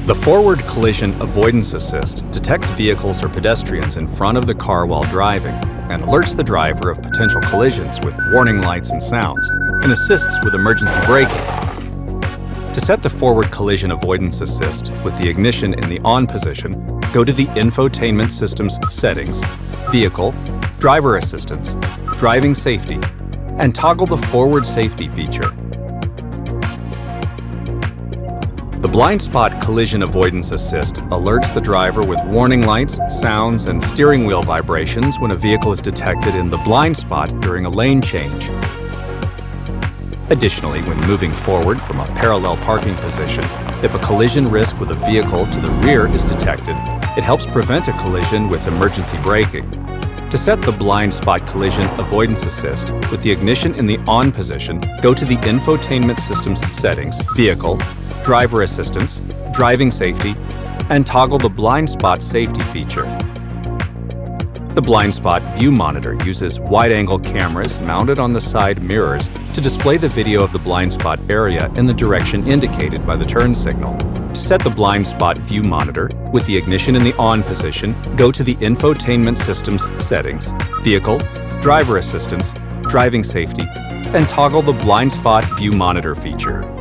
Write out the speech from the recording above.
The forward collision avoidance assist detects vehicles or pedestrians in front of the car while driving and alerts the driver of potential collisions with warning lights and sounds and assists with emergency braking. To set the forward collision avoidance assist with the ignition in the on position, go to the Infotainment Systems Settings, Vehicle, Driver Assistance, Driving Safety, and toggle the Forward Safety feature. The Blind Spot Collision Avoidance Assist alerts the driver with warning lights, sounds, and steering wheel vibrations when a vehicle is detected in the blind spot during a lane change. Additionally, when moving forward from a parallel parking position, if a collision risk with a vehicle to the rear is detected, it helps prevent a collision with emergency braking. To set the Blind Spot Collision Avoidance Assist with the ignition in the on position, go to the Infotainment Systems Settings, Vehicle, Driver Assistance, Driving Safety, and toggle the Blind Spot Safety feature. The Blind Spot View Monitor uses wide-angle cameras mounted on the side mirrors to display the video of the blind spot area in the direction indicated by the turn signal. To set the Blind Spot View Monitor with the ignition in the on position, go to the Infotainment Systems Settings, Vehicle, Driver Assistance, Driving Safety, and toggle the Blind Spot View Monitor feature.